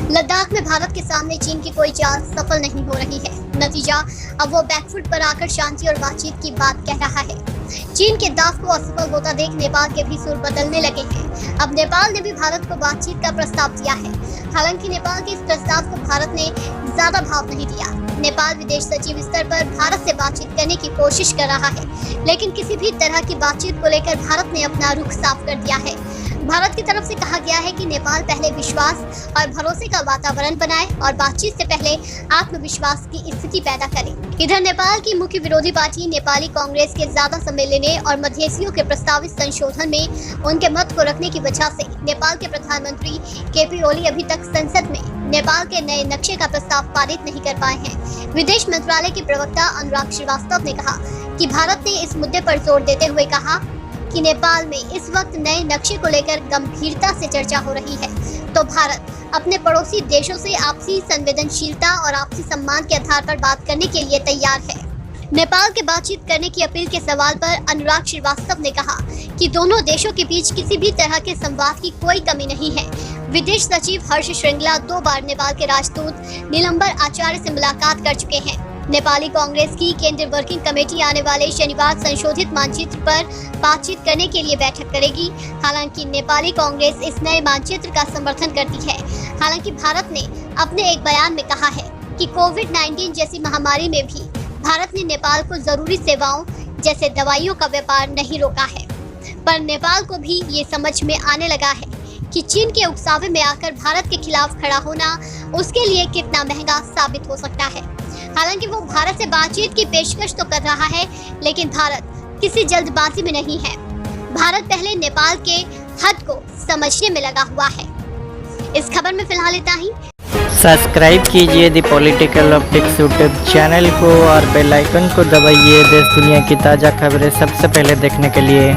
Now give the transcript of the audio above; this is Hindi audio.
लद्दाख में भारत के सामने चीन की कोई चाल सफल नहीं हो रही है। नतीजा, अब वो बैकफुट पर आकर शांति और बातचीत की बात कह रहा है। चीन के दाव को असफल होता देख नेपाल के भी सुर बदलने लगे हैं। अब नेपाल ने भी भारत को बातचीत का प्रस्ताव दिया है। हालांकि नेपाल के इस प्रस्ताव को भारत ने ज्यादा भाव नहीं दिया। नेपाल विदेश सचिव स्तर पर भारत से बातचीत करने की कोशिश कर रहा है, लेकिन किसी भी तरह की बातचीत को लेकर भारत ने अपना रुख साफ कर दिया है। भारत की तरफ से कहा गया है कि नेपाल पहले विश्वास और भरोसे का वातावरण बनाए और बातचीत से पहले आत्मविश्वास की स्थिति पैदा करे। इधर नेपाल की मुख्य विरोधी पार्टी नेपाली कांग्रेस के ज्यादा समय लेने और मध्यस्थियों के प्रस्तावित संशोधन में उनके मत को रखने की वजह से नेपाल के प्रधानमंत्री केपी ओली अभी तक संसद में नेपाल के नए नक्शे का प्रस्ताव पारित नहीं कर पाए हैं। विदेश मंत्रालय के प्रवक्ता अनुराग श्रीवास्तव ने कहा कि भारत ने इस मुद्दे पर जोर देते हुए कहा कि नेपाल में इस वक्त नए नक्शे को लेकर गंभीरता से चर्चा हो रही है, तो भारत अपने पड़ोसी देशों से आपसी संवेदनशीलता और आपसी सम्मान के आधार पर बात करने के लिए तैयार है। नेपाल के बातचीत करने की अपील के सवाल पर अनुराग श्रीवास्तव ने कहा कि दोनों देशों के बीच किसी भी तरह के संवाद की कोई कमी नहीं है। विदेश सचिव हर्ष श्रृंगला 2 बार नेपाल के राजदूत नीलंबर आचार्य से मुलाकात कर चुके हैं। नेपाली कांग्रेस की केंद्रीय वर्किंग कमेटी आने वाले शनिवार संशोधित मानचित्र पर बातचीत करने के लिए बैठक करेगी। हालांकि नेपाली कांग्रेस इस नए मानचित्र का समर्थन करती है। हालांकि भारत ने अपने एक बयान में कहा है कि कोविड-19 जैसी महामारी में भी भारत ने नेपाल को जरूरी सेवाओं जैसे दवाइयों का व्यापार नहीं रोका है। पर नेपाल को भी ये समझ में आने लगा है कि चीन के उकसावे में आकर भारत के खिलाफ खड़ा होना उसके लिए कितना महंगा साबित हो सकता है। हालांकि वो भारत से बातचीत की पेशकश तो कर रहा है, लेकिन भारत किसी जल्दबाजी में नहीं है। भारत पहले नेपाल के हद को समझने में लगा हुआ है। इस खबर में फिलहाल इतना ही। सब्सक्राइब कीजिए the political optics YouTube channel को और बेल आइकन को दबाइए देश दुनिया की ताज़ा खबरें सबसे पहले देखने के लिए।